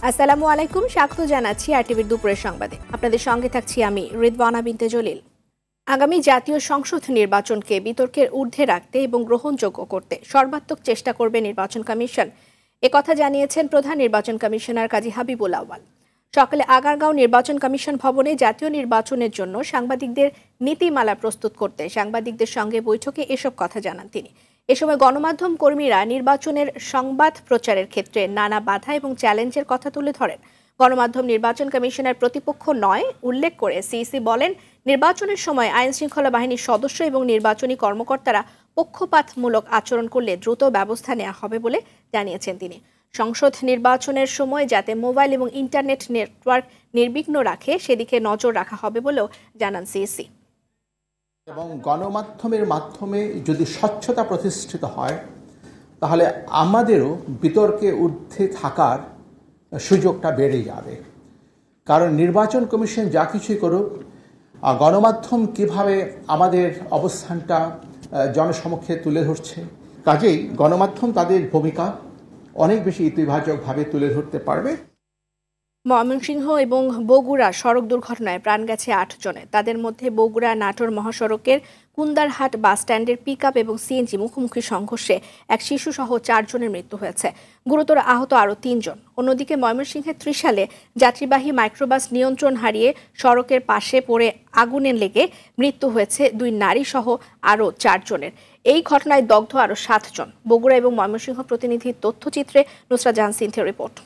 আসসালামু আলাইকুম, স্বাগত জানাচ্ছি আরটিভির দুপুরের সংবাদে। আপনাদের সঙ্গে থাকছি আমি রিদওয়ানা বিনতে জলিল। আগামী জাতীয় সংসদ নির্বাচনকে বিতর্কের ঊর্ধ্বে রাখতে এবং গ্রহণযোগ্য করতে সর্বাত্মক চেষ্টা করবে নির্বাচন কমিশন, একথা জানিয়েছেন প্রধান নির্বাচন কমিশনার কাজী হাবিবুল আউয়াল। সকালে আগারগাঁও নির্বাচন কমিশন ভবনে জাতীয় নির্বাচনের জন্য সাংবাদিকদের নীতিমালা প্রস্তুত করতে সাংবাদিকদের সঙ্গে বৈঠকে এসব কথা জানান তিনি। এ সময় গণমাধ্যম কর্মীরা নির্বাচনের সংবাদ প্রচারের ক্ষেত্রে নানা বাধা এবং চ্যালেঞ্জের কথা তুলে ধরেন। গণমাধ্যম নির্বাচন কমিশনের প্রতিপক্ষ নয় উল্লেখ করে সিইসি বলেন, নির্বাচনের সময় আইনশৃঙ্খলা বাহিনীর সদস্য এবং নির্বাচনী কর্মকর্তারা পক্ষপাতমূলক আচরণ করলে দ্রুত ব্যবস্থা নেওয়া হবে বলে জানিয়েছেন তিনি। সংসদ নির্বাচনের সময় যাতে মোবাইল এবং ইন্টারনেট নেটওয়ার্ক নির্বিঘ্ন রাখে সেদিকে নজর রাখা হবে বলেও জানান সিইসি। এবং গণমাধ্যমের মাধ্যমে যদি স্বচ্ছতা প্রতিষ্ঠিত হয় তাহলে আমাদেরও বিতর্কে ঊর্ধ্বে থাকার সুযোগটা বেড়ে যাবে। কারণ নির্বাচন কমিশন যা কিছুই করুক, গণমাধ্যম কিভাবে আমাদের অবস্থানটা জনসমক্ষে তুলে ধরছে, কাজেই গণমাধ্যম তাদের ভূমিকা অনেক বেশি ইতিবাচকভাবে তুলে ধরতে পারবে। ময়মনসিংহ এবং বগুড়া সড়ক দুর্ঘটনায় প্রাণ গেছে ৮ জনের। তাদের মধ্যে বগুড়া নাটোর মহাসড়কের কুন্দারহাট বাসস্ট্যান্ডের পিকআপ এবং সিএনজি মুখোমুখি সংঘর্ষে এক শিশুসহ ৪ জনের মৃত্যু হয়েছে। গুরুতর আহত আরও ৩ জন। অন্যদিকে ময়মনসিংহের ত্রিশালে যাত্রীবাহী মাইক্রোবাস নিয়ন্ত্রণ হারিয়ে সড়কের পাশে পড়ে আগুনে লেগে মৃত্যু হয়েছে ২ নারী সহ আরও ৪ জনের। এই ঘটনায় দগ্ধ আরও ৭ জন। বগুড়া এবং ময়মনসিংহ প্রতিনিধির তথ্যচিত্রে নুসরাত জাহান সিনথির রিপোর্ট।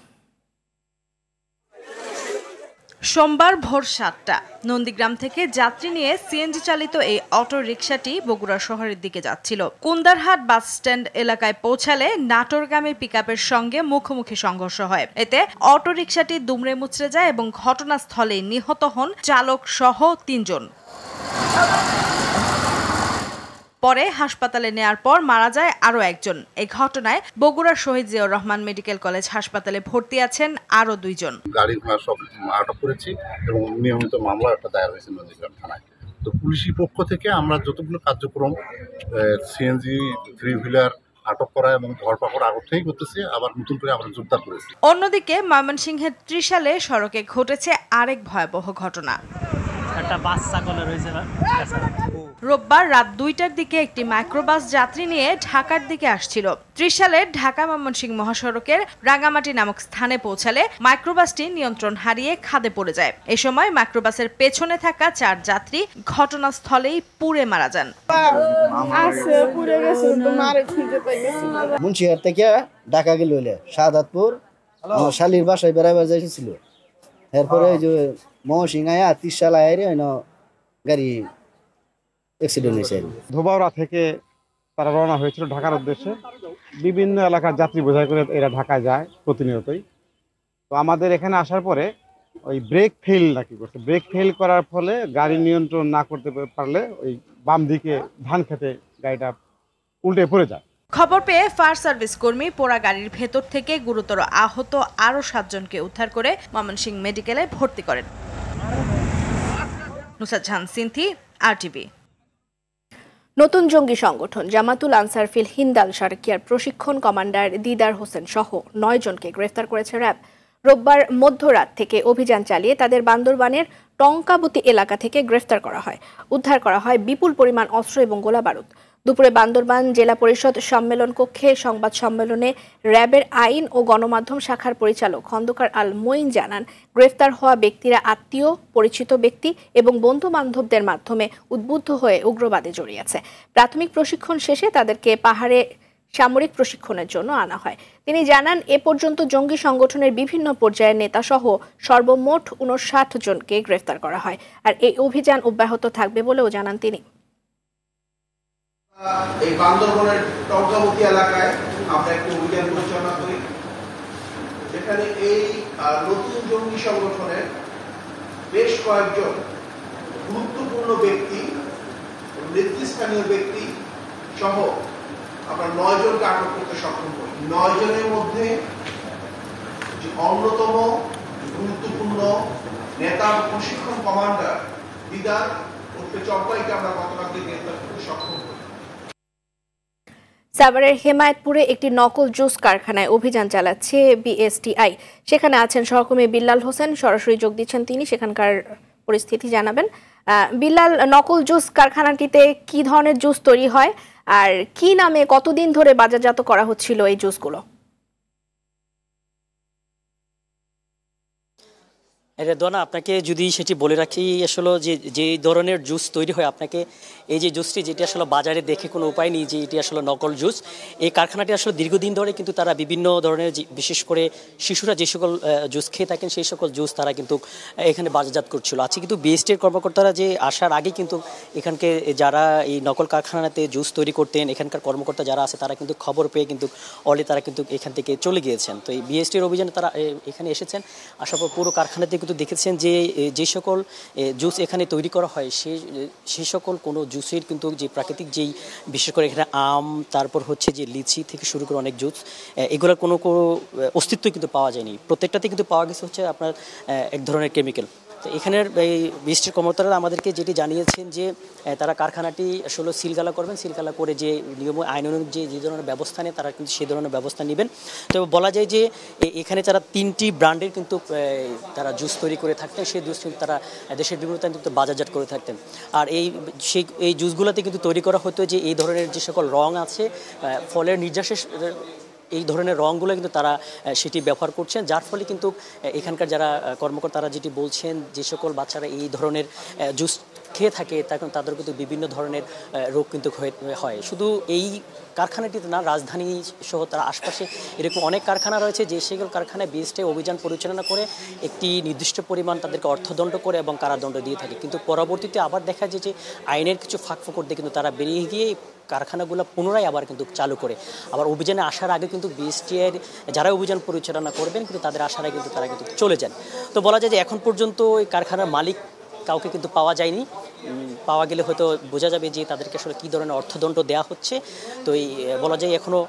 সোমবার ভোর ৭টা নন্দীগ্রাম থেকে যাত্রী নিয়ে সিএনজি চালিত এই অটো রিকশাটি বগুড়া শহরের দিকে যাচ্ছিল। কুন্দারহাট বাস স্ট্যান্ড এলাকায় পৌঁছালে নাটোরগামী পিকআপের সঙ্গে মুখোমুখি সংঘর্ষ হয়। এতে অটো রিকশাটি দুমড়ে মুচড়ে যায় এবং ঘটনাস্থলে নিহত হন চালক সহ ৩ জন। পরে হাসপাতালে নেয়ার পর মারা যায় আরও একজন। এই ঘটনায় বগুড়ার শহীদ জিয়াউর রহমান মেডিকেল কলেজ হাসপাতালে ভর্তি আছেন আরও ২ জন। গাড়ি ঘোড়া সব আটক করেছি এবং নিয়মিত মামলা একটা দায়ের হয়েছে নন্দীগ্রাম থানায়। তো পুলিশের পক্ষ থেকে আমরা যতগুলো কার্যক্রম সিএনজি 3 হুইলার আটক করা এবং ধরপাকড় আগেই করতেছি, আবার নতুন করে আমরা জোরদার করেছি। অন্যদিকে ময়মনসিংহের ত্রিশালে সড়কে ঘটেছে আরেক ভয়াবহ ঘটনা। রোববার রাত ২টার দিকে একটি মাইক্রোবাস যাত্রী নিয়ে ঢাকার দিকে আসছিল। ত্রিশালের ঢাকা ময়মনসিংহ মহাসড়কের রাঙামাটি নামক স্থানে পৌঁছালে মাইক্রোবাসটি নিয়ন্ত্রণ হারিয়ে খাদে পড়ে যায়। এ সময় মাইক্রোবাসের পেছনে থাকা ৪ যাত্রী ঘটনাস্থলেই পুড়ে মারা যান। মুন্সিহাট থেকে ঢাকা গেল শাহাদাতপুর শালির বাসায় বেড়াবার যাইছিল। এরপরে ওই যে মহসিংহায়া ত্রিশাল আয়ের গাড়ি অ্যাক্সিডেন্ট হয়েছে। ধোবাউড়া থেকে তারা রওনা হয়েছিল ঢাকার উদ্দেশ্যে। বিভিন্ন এলাকার যাত্রী বোঝাই করে এরা ঢাকায় যায় প্রতিনিয়তই। তো আমাদের এখানে আসার পরে ওই ব্রেক ফেল নাকি করছে। ব্রেক ফেল করার ফলে গাড়ি নিয়ন্ত্রণ না করতে পারলে ওই বাম দিকে ধান খেতে গাড়িটা উল্টে পড়ে যায়। খবর পেয়ে ফায়ার সার্ভিস কর্মী পোড়া গাড়ির ভেতর থেকে গুরুতর আহত আরও ৭ জনকে উদ্ধার করে ময়মনসিংহ মেডিকেলে ভর্তি করেন। নুসরাত জাহান সিনথি, আরটিভি। নতুন জঙ্গি সংগঠন জামাতুল আনসার ফিল হিন্দাল সার্কিয়ার প্রশিক্ষণ কমান্ডার দিদার হোসেন সহ ৯ জনকে গ্রেফতার করেছে র্যাব। রোববার মধ্যরাত থেকে অভিযান চালিয়ে তাদের বান্দরবানের টঙ্কাবতী এলাকা থেকে গ্রেফতার করা হয়। উদ্ধার করা হয় বিপুল পরিমাণ অস্ত্র এবং গোলাবারুদ। দুপুরে বান্দরবান জেলা পরিষদ সম্মেলন কক্ষে সংবাদ সম্মেলনে র্যাবের আইন ও গণমাধ্যম শাখার পরিচালক খন্দকার আল মঈন জানান, গ্রেফতার হওয়া ব্যক্তিরা আত্মীয়, পরিচিত ব্যক্তি এবং বন্ধু বান্ধবদের মাধ্যমে উদ্বুদ্ধ হয়ে উগ্রবাদে জড়িয়েছে। প্রাথমিক প্রশিক্ষণ শেষে তাদেরকে পাহাড়ে সামরিক প্রশিক্ষণের জন্য আনা হয়। তিনি জানান, এ পর্যন্ত জঙ্গি সংগঠনের বিভিন্ন পর্যায়ের নেতা সহ সর্বমোট ৫৯ জনকে গ্রেফতার করা হয়। আর এই অভিযান অব্যাহত থাকবে বলেও জানান তিনি। এই বান্দরবনের টঙ্কাবতী এলাকায় আমরা একটি অভিযান পরিচালনা করি, যেখানে এই নতুন জঙ্গি সংগঠনের বেশ কয়েকজন গুরুত্বপূর্ণ ব্যক্তি, নেতৃস্থানীয় ব্যক্তি সহ আমরা ৯ জনকে আটক করতে সক্ষম হই। ৯ জনের মধ্যে যে অন্যতম গুরুত্বপূর্ণ নেতা প্রশিক্ষণ কমান্ডার দিদার উর্ফে চম্পাইকে আমরা গতকালকে গ্রেফতার করতে সক্ষম হই। সাভারের হেমায়েতপুরে একটি নকল জুস কারখানায় অভিযান চালাচ্ছে বিএসটিআই। সেখানে আছেন সহকর্মী বিল্লাল হোসেন, সরাসরি যোগ দিচ্ছেন তিনি, সেখানকার পরিস্থিতি জানাবেন। বিল্লাল, নকল জুস কারখানাটিতে কি ধরনের জুস তৈরি হয় আর কি নামে কতদিন ধরে বাজারজাত করা হচ্ছিল এই জুসগুলো? রেদওয়ানা, আপনাকে যদি সেটি বলে রাখি, আসলে যে ধরনের জুস তৈরি হয়, আপনাকে এই যে জুসটি যেটি আসলে বাজারে দেখে কোনো উপায় নেই যে এটি আসলে নকল জুস। এই কারখানাটি আসলে দীর্ঘদিন ধরে কিন্তু তারা বিভিন্ন ধরনের, বিশেষ করে শিশুরা যে সকল জুস খেয়ে থাকেন সেই সকল জুস তারা কিন্তু এখানে বাজারজাত করছিল। আজকে কিন্তু বিএসটির কর্মকর্তারা যে আসার আগে কিন্তু এখানকে যারা এই নকল কারখানাতে জুস তৈরি করতেন, এখানকার কর্মকর্তা যারা আছে তারা কিন্তু খবর পেয়ে কিন্তু অলরেডি তারা কিন্তু এখান থেকে চলে গিয়েছেন। তো এই বিএসটির অভিযানে তারা এখানে এসেছেন, আসার পর পুরো কারখানাতে কিন্তু দেখেছেন যে সকল জুস এখানে তৈরি করা হয় সেই সকল কোনো জুসের কিন্তু যে প্রাকৃতিক যেই, বিশেষ করে এখানে আম, তারপর হচ্ছে যে লিচি থেকে শুরু করে অনেক জুস, এগুলোর কোনো অস্তিত্ব কিন্তু পাওয়া যায়নি। প্রত্যেকটাতে কিন্তু পাওয়া গেছে হচ্ছে আপনার এক ধরনের কেমিক্যাল। তো এখানের এই বিএসটির কর্মকর্তারা আমাদেরকে যেটি জানিয়েছেন যে তারা কারখানাটি আসলে সিলগালা করবেন, সিলগালা করে যে নিয়ম আইন অনুযায়ী যে ধরনের ব্যবস্থা নেয় তারা কিন্তু সেই ধরনের ব্যবস্থা নেবেন। তো বলা যায় যে এখানে তারা 3টি ব্র্যান্ডের কিন্তু তারা জুস তৈরি করে থাকতেন, সেই জুস কিন্তু তারা দেশের বিভিন্ন স্থানে কিন্তু বাজারজাত করে থাকতেন। আর এই জুসগুলোতে কিন্তু তৈরি করা হতো যে এই ধরনের যে সকল রং আছে, ফলের নির্যাসের এই ধরনের রঙগুলো কিন্তু তারা সেটি ব্যবহার করছেন, যার ফলে কিন্তু এখানকার যারা কর্মকর্তারা যেটি বলছেন, যে সকল বাচ্চারা এই ধরনের জুস খেয়ে থাকে তখন তাদের কিন্তু বিভিন্ন ধরনের রোগ কিন্তু হয়। শুধু এই কারখানাটিতে না, রাজধানী সহ তার আশপাশে এরকম অনেক কারখানা রয়েছে যে সেগুলো কারখানায় বিএসটি অভিযান পরিচালনা করে একটি নির্দিষ্ট পরিমাণ তাদেরকে অর্থদণ্ড করে এবং কারাদণ্ড দিয়ে থাকে। কিন্তু পরবর্তীতে আবার দেখা যায় যে আইনের কিছু ফাঁকফোকর দিয়ে কিন্তু তারা বেরিয়ে গিয়ে কারখানাগুলো পুনরায় আবার কিন্তু চালু করে। আবার অভিযানে আসার আগে কিন্তু বিএসটিআইয়ের যারা অভিযান পরিচালনা করবেন কিন্তু তাদের আসার আগে কিন্তু তারা কিন্তু চলে যান। তো বলা যায় যে এখন পর্যন্ত এই কারখানার মালিক কাউকে কিন্তু পাওয়া যায়নি। পাওয়া গেলে হয়তো বোঝা যাবে যে তাদেরকে আসলে কী ধরনের অর্থদণ্ড দেওয়া হচ্ছে। তো এই বলা যায় এখনও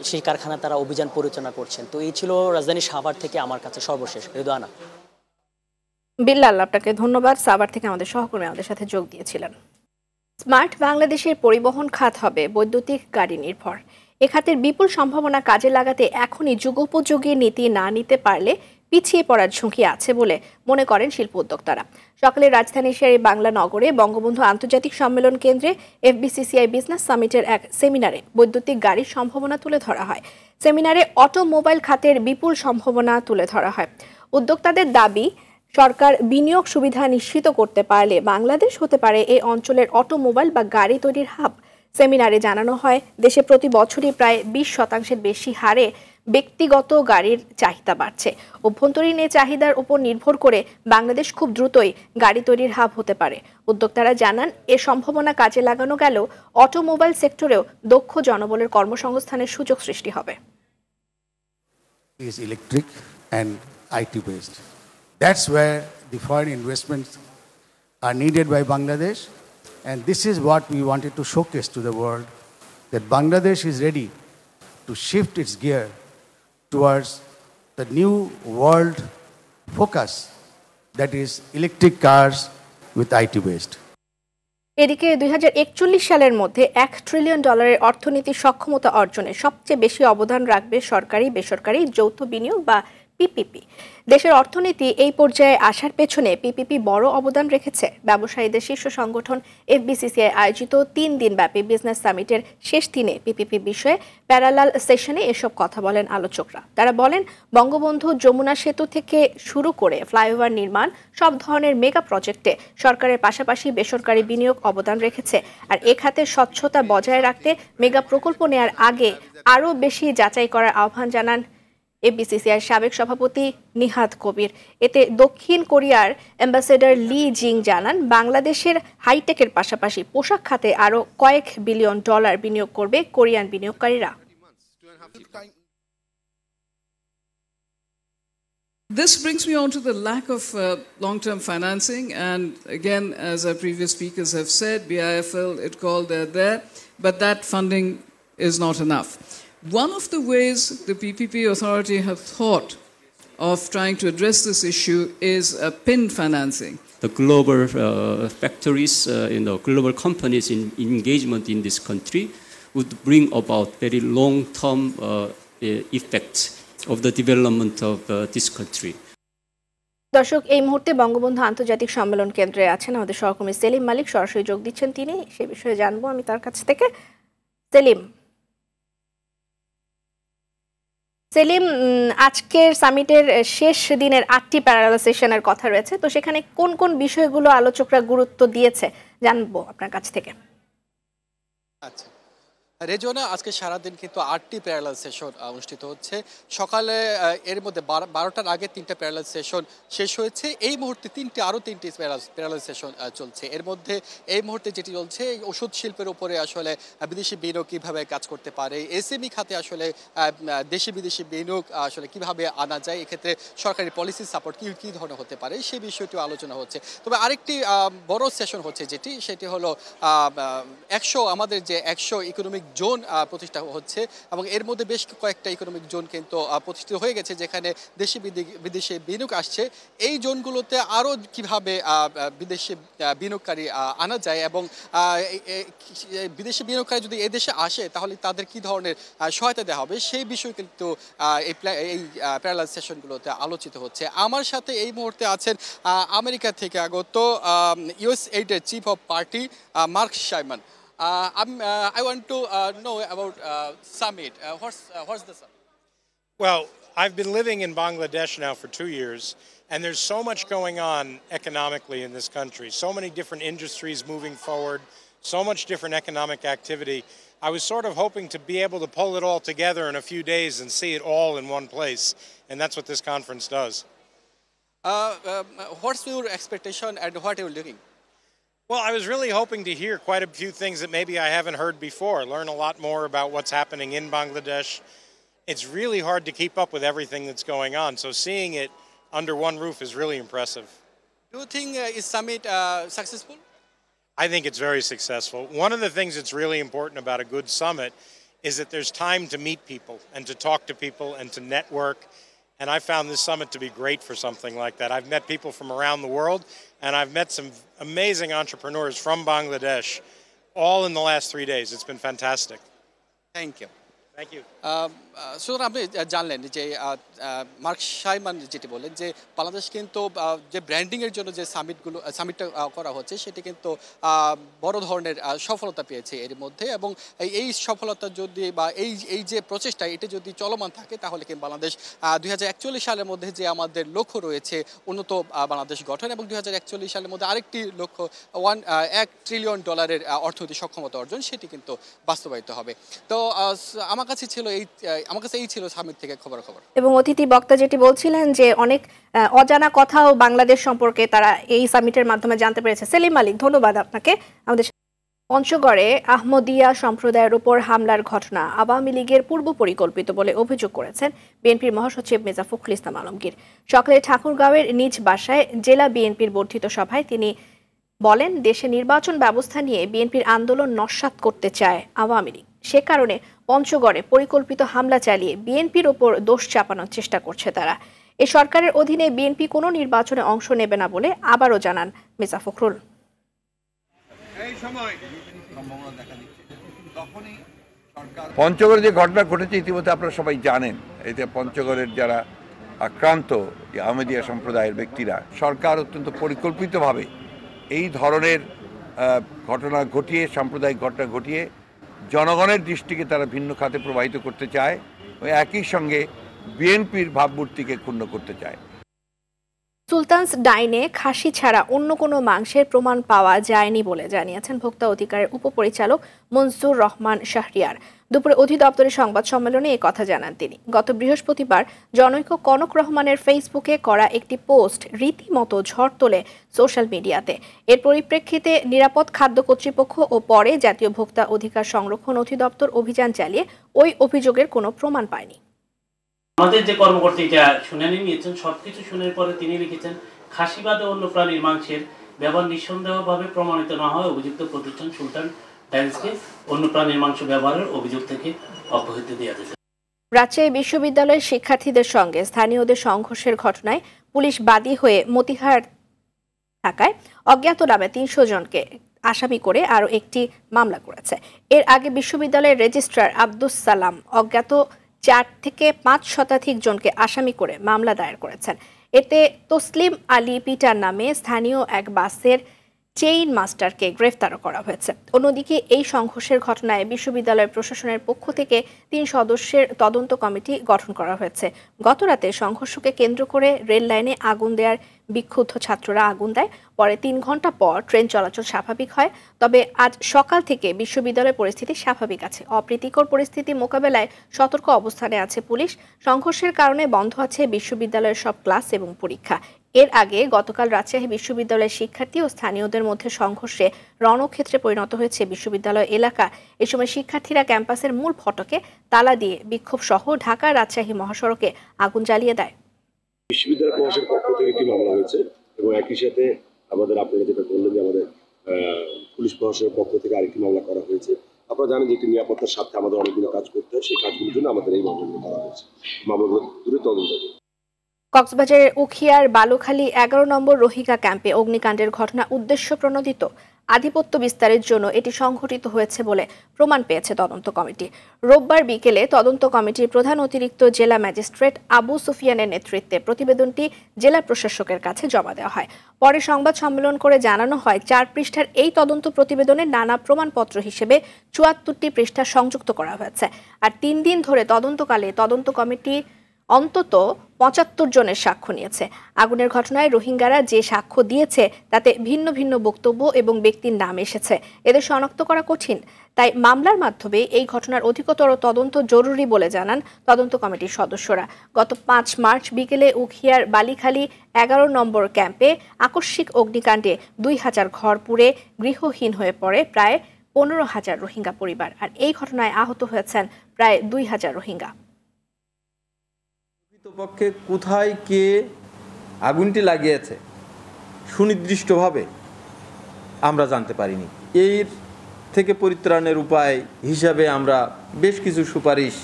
সেই কারখানা তারা অভিযান পরিচালনা করছেন। তো এই ছিল রাজধানী সাভার থেকে আমার কাছে সর্বশেষ। রেদওয়ানা। বিল্লাল, আপনাকে ধন্যবাদ। সাভার থেকে আমাদের সহকর্মী আমাদের সাথে যোগ দিয়েছিলেন। স্মার্ট বাংলাদেশের পরিবহন খাত হবে বৈদ্যুতিক গাড়ি নির্ভর। এ খাতের বিপুল সম্ভাবনা কাজে লাগাতে এখনই যুগোপযোগী নীতি না নিতে পারলে পিছিয়ে পড়ার ঝুঁকি আছে বলে মনে করেন শিল্প উদ্যোক্তারা। সকালে রাজধানীর শেরে বাংলা নগরে বঙ্গবন্ধু আন্তর্জাতিক সম্মেলন কেন্দ্রে এফবিসিসিআই বিজনেস সামিটের এক সেমিনারে বৈদ্যুতিক গাড়ির সম্ভাবনা তুলে ধরা হয়। সেমিনারে অটোমোবাইল খাতের বিপুল সম্ভাবনা তুলে ধরা হয়। উদ্যোক্তাদের দাবি, সরকার বিনিয়োগ সুবিধা নিশ্চিত করতে পারলে বাংলাদেশ হতে পারে এই অঞ্চলের অটোমোবাইল বা গাড়ি তৈরির হাব। সেমিনারে জানানো হয়, দেশে প্রতি বছরই প্রায় 20% বেশি হারে ব্যক্তিগত গাড়ির চাহিদা বাড়ছে। অভ্যন্তরীণ এই চাহিদার উপর নির্ভর করে বাংলাদেশ খুব দ্রুতই গাড়ি তৈরির হাব হতে পারে। উদ্যোক্তারা জানান, এ সম্ভাবনা কাজে লাগানো গেলেও অটোমোবাইল সেক্টরেও দক্ষ জনবলের কর্মসংস্থানের সুযোগ সৃষ্টি হবে। Electric and IT based. That's where the foreign investments are needed by Bangladesh, and this is what we wanted to showcase to the world, that Bangladesh is ready to shift its gear towards the new world focus, that is electric cars with IT based. এদিকে 2041 সালের মধ্যে $1 trillion অর্থনীতির সক্ষমতা অর্জনে সবচেয়ে বেশি অবদান রাখবে সরকারি বেসরকারি যৌথ বিনিয়োগ বা পিপিপি। দেশের অর্থনীতি এই পর্যায়ে আসার পেছনে পিপিপি বড় অবদান রেখেছে। ব্যবসায়ীদের শীর্ষ সংগঠন এফবিসিসিআই আয়োজিত 3 দিনব্যাপী বিজনেস সামিটের শেষ দিনে পিপিপি বিষয়ে প্যারালাল সেশনে এসব কথা বলেন আলোচকরা। তারা বলেন, বঙ্গবন্ধু যমুনা সেতু থেকে শুরু করে ফ্লাইওভার নির্মাণ, সব ধরনের মেগা প্রজেক্টে সরকারের পাশাপাশি বেসরকারি বিনিয়োগ অবদান রেখেছে। আর এ খাতে স্বচ্ছতা বজায় রাখতে মেগা প্রকল্প নেয়ার আগে আরও বেশি যাচাই করার আহ্বান জানান এফবিসিসিআই সাবেক সভাপতি নিহাদ কবির। এতে দক্ষিণ কোরিয়ার অ্যাম্বাসেডর লি জিং জানান, বাংলাদেশের হাইটেকের পাশাপাশি পোশাক খাতে আরও কয়েক বিলিয়ন ডলার বিনিয়োগ করবে কোরিয়ান বিনিয়োগকারীরা। This brings me on to the lack of long-term financing, and again, as our previous speakers have said, BIFL, ITCOL, they're there, but that funding is not enough. One of the ways the PPP authority have thought of trying to address this issue is PIN financing. The global factories, global companies in engagement in this country would bring about very long-term effects of the development of this country. দর্শক, এই মুহূর্তে বঙ্গবন্ধু আন্তর্জাতিক সম্মেলন কেন্দ্রে আছেন আমাদের সহকর্মী সেলিম মালিক, সরাসরি যোগ দিচ্ছেন তিনি। সে বিষয়ে জানবো আমি তার কাছ থেকে। সেলিম, আজকের সামিটের শেষ দিনের 8টি প্যানেল সেশনের কথা রয়েছে, তো সেখানে কোন কোন বিষয়গুলো আলোচকরা গুরুত্ব দিয়েছে জানবো আপনার কাছ থেকে। আচ্ছা রেজওয়ানা, আজকে সারাদিন কিন্তু 8টি প্যারালাল সেশন অনুষ্ঠিত হচ্ছে। সকালে এর মধ্যে 12টার আগে 3টা প্যারালাল সেশন শেষ হয়েছে। এই মুহূর্তে আরও তিনটি প্যারালাল সেশন চলছে। এর মধ্যে এই মুহূর্তে যেটি চলছে, ওষুধ শিল্পের উপরে আসলে বিদেশি বিনিয়োগ কীভাবে কাজ করতে পারে, এসএমই খাতে আসলে দেশি বিদেশি বিনিয়োগ আসলে কীভাবে আনা যায়, এক্ষেত্রে সরকারি পলিসি সাপোর্ট কী ধরনের হতে পারে, সেই বিষয়টিও আলোচনা হচ্ছে। তবে আরেকটি বড় সেশন হচ্ছে সেটি হলো আমাদের যে 100 ইকোনমিক জোন প্রতিষ্ঠা হচ্ছে, এবং এর মধ্যে বেশ কয়েকটা ইকোনমিক জোন কিন্তু প্রতিষ্ঠিত হয়ে গেছে, যেখানে দেশি বিদেশি বিনিয়োগ আসছে। এই জোনগুলোতে আরও কিভাবে বিদেশি বিনিয়োগকারী আনা যায়, এবং বিদেশি বিনিয়োগকারী যদি এদেশে আসে তাহলে তাদের কি ধরনের সহায়তা দেওয়া হবে, সেই বিষয় কিন্তু এই প্যারালাল সেশনগুলোতে আলোচিত হচ্ছে। আমার সাথে এই মুহূর্তে আছেন আমেরিকা থেকে আগত ইউএসএইডের chief of party Mark Shaiman. I want to know about summit. What's the summit? Well, I've been living in Bangladesh now for 2 years, and there's so much going on economically in this country, so many different industries moving forward, so much different economic activity. I was sort of hoping to be able to pull it all together in a few days and see it all in one place, and that's what this conference does. What's your expectation and what are you looking? Well, I was really hoping to hear quite a few things that maybe I haven't heard before, learn a lot more about what's happening in Bangladesh. It's really hard to keep up with everything that's going on, so seeing it under one roof is really impressive. Do you think is summit successful? I think it's very successful. One of the things that's really important about a good summit is that there's time to meet people and to talk to people and to network. And I found this summit to be great for something like that. I've met people from around the world, and I've met some amazing entrepreneurs from Bangladesh, all in the last 3 days. It's been fantastic. Thank you. Thank you. সুতরাং আপনি জানলেন যে mark শাইমান যেটি বলেন যে বাংলাদেশ কিন্তু যে ব্র্যান্ডিংয়ের জন্য যে সামিটটা করা হচ্ছে সেটি কিন্তু বড় ধরনের সফলতা পেয়েছে এর মধ্যে, এবং এই সফলতা যদি বা এই যে প্রচেষ্টা এটা যদি চলমান থাকে তাহলে কিন্তু বাংলাদেশ 2041 সালের মধ্যে যে আমাদের লক্ষ্য রয়েছে উন্নত বাংলাদেশ গঠন, এবং 2041 সালের মধ্যে আরেকটি লক্ষ্য $1 ট্রিলিয়ন অর্থনৈতিক সক্ষমতা অর্জন, সেটি কিন্তু বাস্তবায়িত হবে। তো আমার কাছে এই ছিল সামিট থেকে খবর। এবং অতিথি বক্তা যেটি বলছিলেন যে অনেক অজানা কথাও বাংলাদেশ সম্পর্কে তারা এই সামিটের মাধ্যমে জানতে পেরেছে। সেলিম মালিক, ধন্যবাদ আপনাকে। আমাদের পঞ্চগড়ে আহমদিয়া সম্প্রদায়ের উপর হামলার ঘটনা আওয়ামী লীগের পূর্ব পরিকল্পিত বলে অভিযোগ করেছেন বিএনপির মহাসচিব মির্জা ফখরুল ইসলাম আলমগীর। সকালে ঠাকুরগাঁওয়ের নিজ বাসায় জেলা বিএনপির বর্ধিত সভায় তিনি বলেন, দেশে নির্বাচন ব্যবস্থা নিয়ে বিএনপির আন্দোলন নস্যাৎ করতে চায় আওয়ামী লীগ, সে কারণে পঞ্চগড়ে পরিকল্পিত হামলা চালিয়ে বিএনপির ওপর দোষ চাপানোর চেষ্টা করছে তারা। এ সরকারের অধীনে বিএনপি কোনো নির্বাচনে অংশ নেবে না বলে আবারও জানান মির্জা ফখরুল। পঞ্চগড়ে যে ঘটনা ঘটেছে ইতিমধ্যে আপনারা সবাই জানেন। এতে পঞ্চগড়ের যারা আক্রান্ত যে আহমদিয়া সম্প্রদায়ের ব্যক্তিরা, সরকার অত্যন্ত পরিকল্পিতভাবে এই ধরনের ঘটনা ঘটিয়ে, সাম্প্রদায়িক ঘটনা ঘটিয়ে জনগণের দৃষ্টিকে তারা ভিন্ন খাতে প্রবাহিত করতে চায়, একই সঙ্গে বিএনপির ভাবমূর্তিকে ক্ষুণ্ণ করতে চায়। সুলতানস ডাইনে খাসি ছাড়া অন্য কোনো মাংসের প্রমাণ পাওয়া যায়নি বলে জানিয়েছেন ভোক্তা অধিকারের উপপরিচালক মনসুর রহমান শাহরিয়ার। দুপুরে অধিদপ্তরের সংবাদ সম্মেলনে এই কথা জানান তিনি। গত বৃহস্পতিবার জনৈক কনক রহমানের ফেসবুকে করা একটি পোস্ট রীতিমতো ঝড় তোলে সোশ্যাল মিডিয়াতে। এর পরিপ্রেক্ষিতে নিরাপদ খাদ্য কর্তৃপক্ষ ও পরে জাতীয় ভোক্তা অধিকার সংরক্ষণ অধিদপ্তর অভিযান চালিয়ে ওই অভিযোগের কোনো প্রমাণ পায়নি। আমাদের যে কর্মকর্তা এটা শুনানি নিয়েছেন, সবকিছু শুনের পরে তিনি লিখেছেন, খাসি বাদে অন্য প্রাণীর মাংসের ব্যবহার নিঃসন্দেহভাবে প্রমাণিত না হয় অভিযুক্ত প্রতিষ্ঠান সুলতান ডাইন্সকে অন্য প্রাণীর মাংস ব্যবহারের অভিযোগ থেকে অব্যাহতি দেওয়া যাবে। রাজশাহী বিশ্ববিদ্যালয়ের শিক্ষার্থীদের সঙ্গে স্থানীয়দের সংঘর্ষের ঘটনায় পুলিশ বাদী হয়ে মতিহার থাকায় অজ্ঞাত নামে 300 জনকে আসামি করে আরও একটি মামলা করেছে। এর আগে বিশ্ববিদ্যালয়ের রেজিস্ট্রার আব্দুস সালাম অজ্ঞাত 4 থেকে 5 শতাধিক জনকে আসামি করে মামলা দায়ের করেছেন। এতে তসলিম আলী পিটার নামে স্থানীয় এক বাসের চেইন মাস্টারকে গ্রেফতারও করা হয়েছে। অন্যদিকে এই সংঘর্ষের ঘটনায় বিশ্ববিদ্যালয় প্রশাসনের পক্ষ থেকে 3 সদস্যের তদন্ত কমিটি গঠন করা হয়েছে। গতরাতে সংঘর্ষকে কেন্দ্র করে রেল লাইনে আগুন দেওয়ার বিক্ষুব্ধ ছাত্ররা আগুন দেয়। পরে 3 ঘন্টা পর ট্রেন চলাচল স্বাভাবিক হয়। তবে আজ সকাল থেকে বিশ্ববিদ্যালয়ের পরিস্থিতি স্বাভাবিক আছে। অপ্রীতিকর পরিস্থিতি মোকাবেলায় সতর্ক অবস্থানে আছে পুলিশ। সংঘর্ষের কারণে বন্ধ আছে বিশ্ববিদ্যালয়ের সব ক্লাস এবং পরীক্ষা। এর আগে গতকাল রাজশাহী বিশ্ববিদ্যালয়ের শিক্ষার্থী ও স্থানীয়দের মধ্যে সংঘর্ষে রণক্ষেত্রে পরিণত হয়েছে বিশ্ববিদ্যালয় এলাকা। এ সময় শিক্ষার্থীরা ক্যাম্পাসের মূল ফটকে তালা দিয়ে বিক্ষোভ সহ ঢাকা রাজশাহী মহাসড়কে আগুন জ্বালিয়ে দেয়। বিশ্ববিদ্যালয় প্রশাসনের পক্ষ থেকে একটি মামলা হয়েছে এবং একই সাথে আমাদের আপনারা যেটা বললেন যে আমাদের পুলিশ প্রশাসনের পক্ষ থেকে আরেকটি মামলা করা হয়েছে। আপনারা জানেন যে একটি নিরাপত্তার স্বার্থে আমাদের অনেকগুলো কাজ করতে হয়, সেই কাজগুলোর জন্য আমাদের এই মামলাগুলো করা হয়েছে। মামলাগুলো দূরে তদন্ত। কক্সবাজারের উখিয়ার বালুখালী 11 নম্বর রোহিঙ্গা ক্যাম্পে অগ্নিকাণ্ডের ঘটনা উদ্দেশ্য প্রণোদিত। আধিপত্য বিস্তারের জন্য এটি সংঘটিত হয়েছে বলে প্রমাণ পেয়েছে তদন্ত কমিটি। রোববার বিকেলে তদন্ত কমিটির প্রধান অতিরিক্ত জেলা ম্যাজিস্ট্রেট আবু সুফিয়ানের নেতৃত্বে প্রতিবেদনটি জেলা প্রশাসকের কাছে জমা দেওয়া হয়। পরে সংবাদ সম্মেলন করে জানানো হয় 4 পৃষ্ঠার এই তদন্ত প্রতিবেদনে নানা প্রমাণপত্র হিসেবে 74টি পৃষ্ঠা সংযুক্ত করা হয়েছে। আর 3 দিন ধরে তদন্তকালে তদন্ত কমিটি অন্তত 75 জনের সাক্ষ্য নিয়েছে। আগুনের ঘটনায় রোহিঙ্গারা যে সাক্ষ্য দিয়েছে তাতে ভিন্ন ভিন্ন বক্তব্য এবং ব্যক্তির নাম এসেছে। এদের শনাক্ত করা কঠিন। তাই মামলার মাধ্যমে এই ঘটনার অধিকতর তদন্ত জরুরি বলে জানান তদন্ত কমিটির সদস্যরা। গত 5 মার্চ বিকেলে উখিয়ার বালিখালী 11 নম্বর ক্যাম্পে আকস্মিক অগ্নিকাণ্ডে 2000 ঘর পুড়ে গৃহহীন হয়ে পড়ে প্রায় 15,000 রোহিঙ্গা পরিবার। আর এই ঘটনায় আহত হয়েছেন প্রায় 2000 রোহিঙ্গা। পক্ষে কোথায় কে আগুনটি লাগিয়েছে সুনির্দিষ্টভাবে আমরা জানতে পারিনি। এর থেকে পরিত্রাণের উপায় হিসাবে আমরা বেশ কিছু সুপারিশ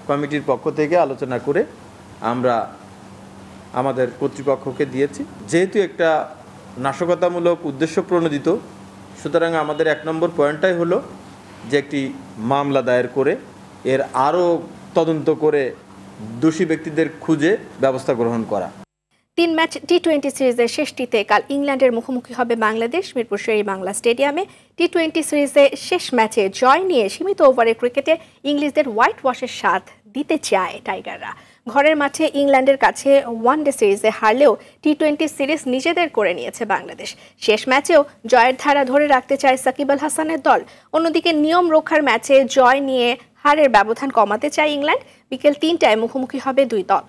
কমিটির পক্ষ থেকে আলোচনা করে আমরা আমাদের কর্তৃপক্ষকে দিয়েছি। যেহেতু একটা নাশকতামূলক উদ্দেশ্য প্রণোদিত, সুতরাং আমাদের 1 নম্বর পয়েন্টটাই হলো যে একটি মামলা দায়ের করে এর আরও তদন্ত করে দোষী ব্যক্তিদের খুঁজে ব্যবস্থা গ্রহণ করা। 3 ম্যাচ টি-20 সিরিজের শেষটিতে কাল ইংল্যান্ডের মুখোমুখি হবে বাংলাদেশ মিরপুর শের-ই-বাংলা স্টেডিয়ামে। টি-20 সিরিজে শেষ ম্যাচে জয় নিয়ে সীমিত ওভারের ক্রিকেটে ইংলিশদের হোয়াইট ওয়াশের স্বাদ দিতে চায় টাইগাররা। ঘরের মাঠে ইংল্যান্ডের কাছে ওয়ানডে সিরিজে হারলেও টি-20 সিরিজ নিজেদের করে নিয়েছে বাংলাদেশ। শেষ ম্যাচেও জয়ের ধারা ধরে রাখতে চায় সাকিব আল হাসানের দল। অন্যদিকে নিয়ম রক্ষার ম্যাচে জয় নিয়ে হারের ব্যবধান কমাতে চায় ইংল্যান্ড। বিকেল 3টায় মুখোমুখি হবে 2 দল।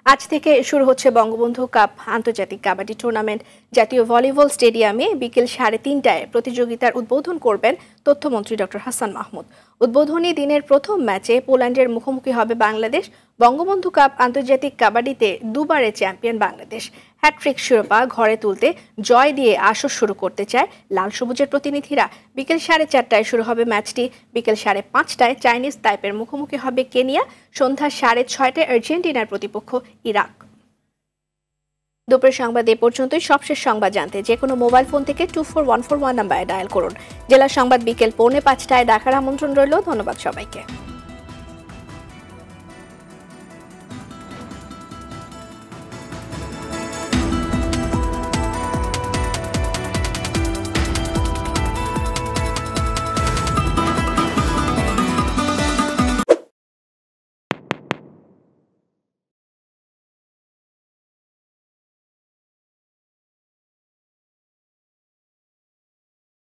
আজ থেকে শুরু হচ্ছে বঙ্গবন্ধু কাপ আন্তর্জাতিক কাবাডি টুর্নামেন্ট। জাতীয় ভলিবল স্টেডিয়ামে বিকেল 3:30টায় প্রতিযোগিতার উদ্বোধন করবেন তথ্যমন্ত্রী ডক্টর হাসান মাহমুদ। উদ্বোধনী দিনের প্রথম ম্যাচে পোল্যান্ডের মুখোমুখি হবে বাংলাদেশ। বঙ্গবন্ধু কাপ আন্তর্জাতিক কাবাডিতে 2বারের চ্যাম্পিয়ন বাংলাদেশ। হ্যাট্রিক শিরোপা ঘরে তুলতে জয় দিয়ে আসর শুরু করতে চায় লাল সবুজের প্রতিনিধিরা। বিকেল 4:30টায় শুরু হবে ম্যাচটি। বিকেল 5:30টায় চাইনিজ তাইপের মুখোমুখি হবে কেনিয়া। সন্ধ্যা 6:30টায় আর্জেন্টিনার প্রতিপক্ষ ইরাক। দুপুরের সংবাদ এ পর্যন্তই। সবশেষ সংবাদ জানতে যে কোনো মোবাইল ফোন থেকে 24141 নাম্বারে ডায়াল করুন। জেলা সংবাদ বিকেল 4:45টায় দেখার আমন্ত্রণ রইল। ধন্যবাদ সবাইকে।